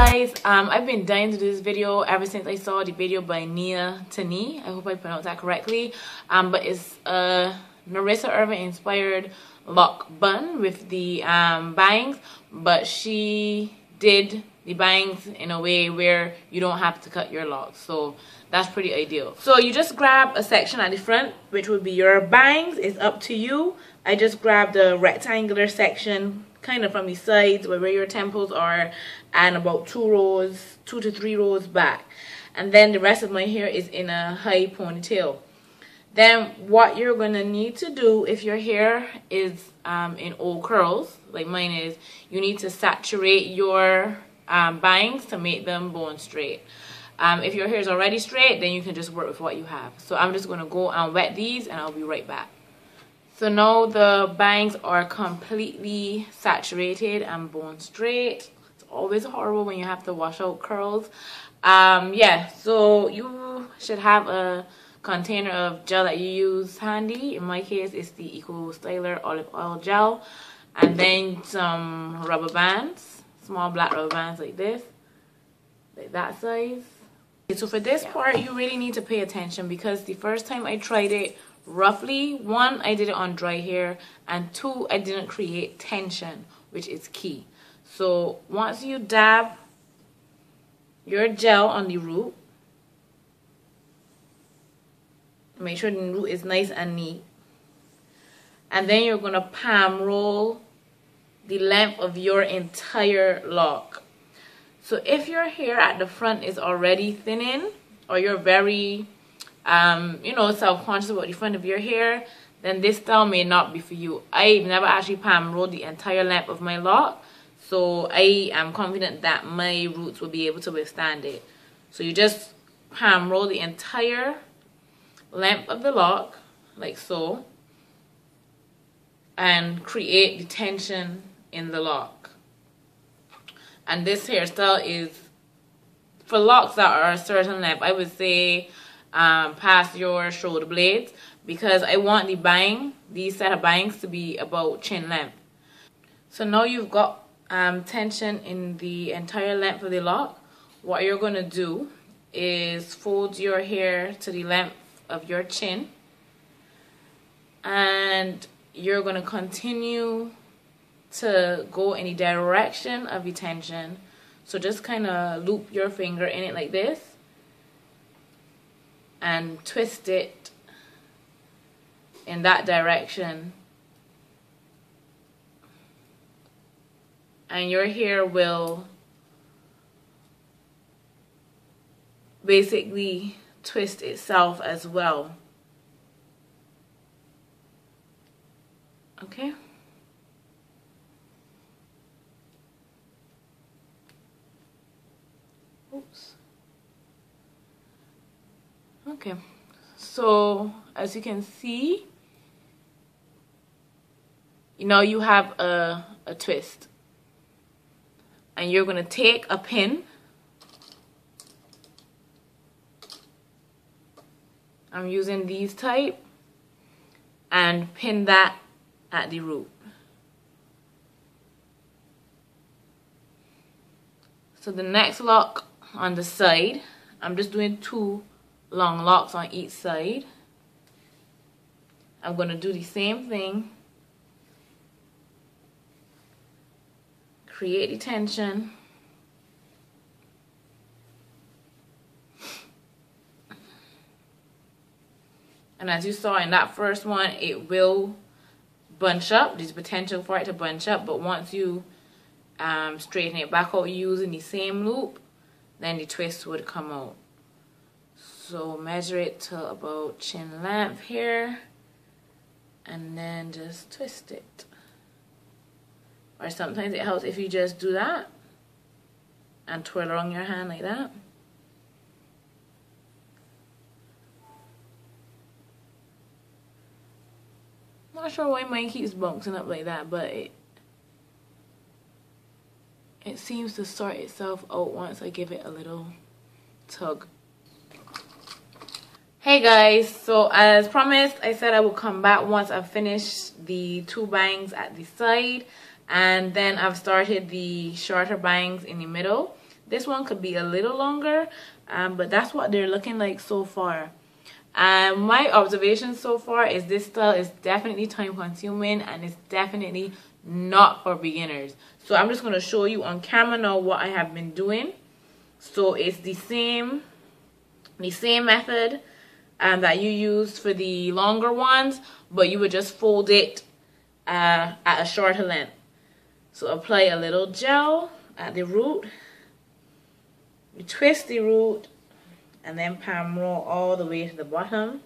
guys, I've been dying to do this video ever since I saw the video by Nia Tani. I hope I pronounced that correctly. But it's a Nerissa Irving inspired lock bun with the bangs, but she did the bangs in a way where you don't have to cut your locks, so that's pretty ideal. So you just grab a section at the front, which would be your bangs. It's up to you. I just grabbed a rectangular section kind of from the sides where your temples are, and about 2 to 3 rows back, and then the rest of my hair is in a high ponytail. Then what you're gonna need to do if your hair is in old curls like mine is, you need to saturate your bangs to make them bone straight. If your hair is already straight, then you can just work with what you have. So I'm just gonna go and wet these and I'll be right back. So now the bangs are completely saturated and bone straight. It's always horrible when you have to wash out curls. Yeah, so you should have a container of gel that you use handy. In my case, it's the Eco Styler olive oil gel, and then some rubber bands, small black rubber bands like this, like that size. So for this part, you really need to pay attention, because the first time I tried it, roughly, 1, I did it on dry hair, and 2, I didn't create tension, which is key. So once you dab your gel on the root, make sure the root is nice and neat, and then you're going to palm roll the length of your entire lock. So if your hair at the front is already thinning, or you're very self-conscious about the front of your hair, then this style may not be for you. I've never actually palm rolled the entire length of my lock, so I am confident that my roots will be able to withstand it. So you just palm roll the entire length of the lock, like so, and create the tension in the lock. And this hairstyle is for locks that are a certain length. I would say past your shoulder blades, because I want these set of bangs to be about chin length. So now you've got tension in the entire length of the lock. What you're going to do is fold your hair to the length of your chin, and you're going to continue to go in the direction of the tension. So just kind of loop your finger in it like this and twist it in that direction, and your hair will basically twist itself as well. Okay? Oops. Okay, so as you can see, you have a twist, and you're going to take a pin. I'm using these type, and pin that at the root. So the next lock on the side, I'm just doing 2 long locks on each side. I'm going to do the same thing. Create the tension. And as you saw in that first one, it will bunch up. There's potential for it to bunch up, but once you straighten it back out using the same loop, then the twist would come out. So measure it to about chin length here, and then just twist it. Or sometimes it helps if you just do that and twirl around your hand like that. Not sure why mine keeps bouncing up like that, but it seems to sort itself out once I give it a little tug. Hey guys, so as promised, I said I would come back once I've finished the 2 bangs at the side, and then I've started the shorter bangs in the middle. This one could be a little longer, but that's what they're looking like so far. And my observation so far is this style is definitely time consuming and it's definitely not for beginners. So I'm just going to show you on camera now what I have been doing. So it's the same method that you used for the longer ones, but you would just fold it at a shorter length. So apply a little gel at the root, you twist the root, and then palm roll all the way to the bottom.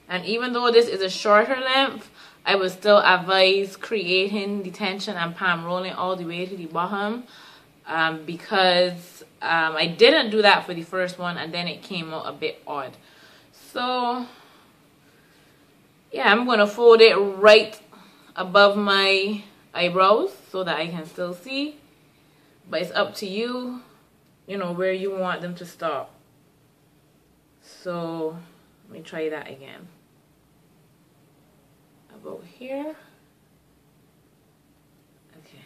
And even though this is a shorter length, I would still advise creating the tension and palm rolling all the way to the bottom, because I didn't do that for the first one and then it came out a bit odd. So yeah, I'm going to fold it right above my eyebrows so that I can still see, but it's up to you, you know, where you want them to stop. So let me try that again. About here. Okay.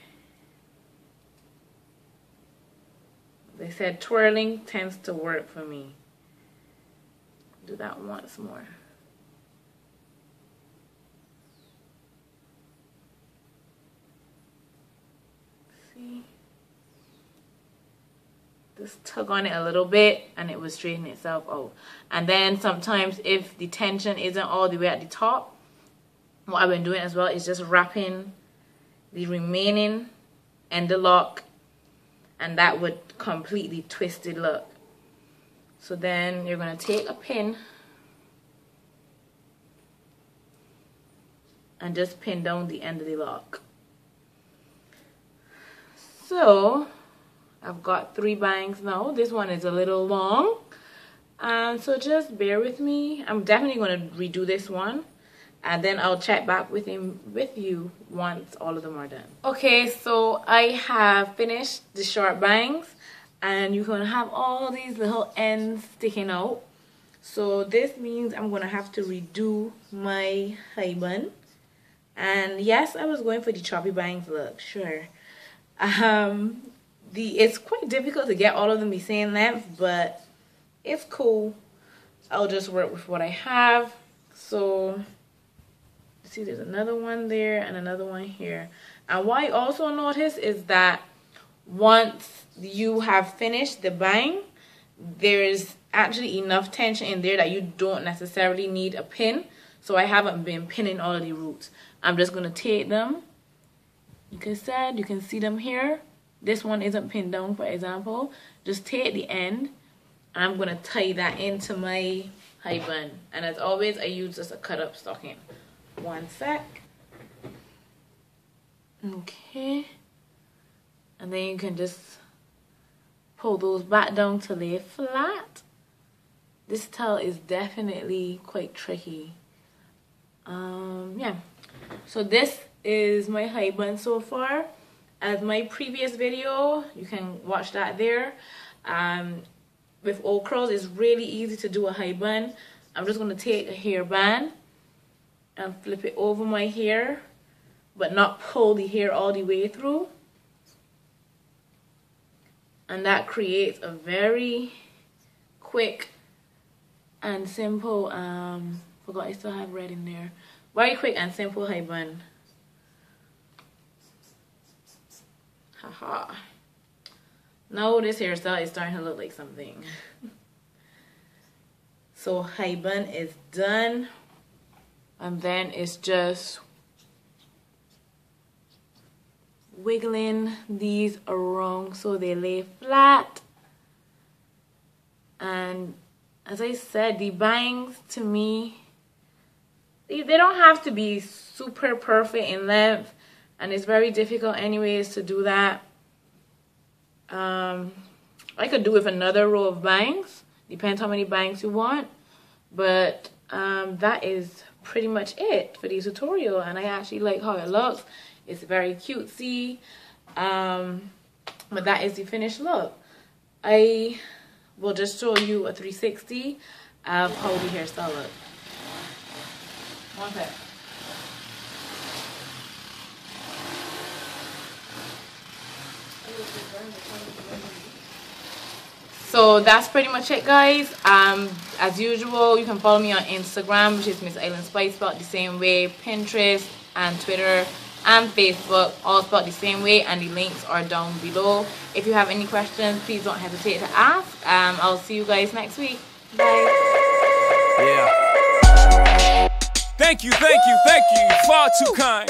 They said twirling tends to work for me. Do that once more. See? Just tug on it a little bit and it will straighten itself out. And then sometimes if the tension isn't all the way at the top, what I've been doing as well is just wrapping the remaining end lock, and that would completely twist the look. So then you're going to take a pin and just pin down the end of the lock. So I've got 3 bangs now. This one is a little long, so just bear with me. I'm definitely going to redo this one, and then I'll check back with you once all of them are done. Okay, so I have finished the short bangs, and you're going to have all these little ends sticking out. So this means I'm going to have to redo my high bun. And yes, I was going for the choppy bangs look, sure. It's quite difficult to get all of them the same length, but it's cool. I'll just work with what I have. So see, there's another one there and another one here. And what I also noticed is that once you have finished the bang, there's actually enough tension in there that you don't necessarily need a pin. So I haven't been pinning all of the roots. I'm just going to take them. Like I said, you can see them here. This one isn't pinned down, for example. Just take the end, and I'm going to tie that into my high bun. And as always, I use just a cut up stocking. One sec. Okay. And then you can just pull those back down to lay flat. This style is definitely quite tricky. Yeah. So this is my high bun so far. As my previous video, you can watch that there. With old curls, it's really easy to do a high bun. I'm just going to take a hairband and flip it over my hair, but not pull the hair all the way through. And that creates a very quick and simple, forgot I still have red in there. Very quick and simple high bun. Haha. Now this hairstyle is starting to look like something. So high bun is done. And then it's just wiggling these around so they lay flat. And as I said, the bangs to me, they don't have to be super perfect in length, and it's very difficult anyways to do that. I could do with another row of bangs, depends how many bangs you want, but that is pretty much it for the tutorial, and I actually like how it looks. It's very cutesy, but that is the finished look. I will just show you a 360 of how the hairstyle looks. One sec. So that's pretty much it, guys. As usual, you can follow me on Instagram, which is MsIslandSpice, spelled the same way, Pinterest and Twitter and Facebook, all spelled the same way, and the links are down below. If you have any questions, please don't hesitate to ask. I'll see you guys next week. Bye. Yeah. Thank you, far too kind.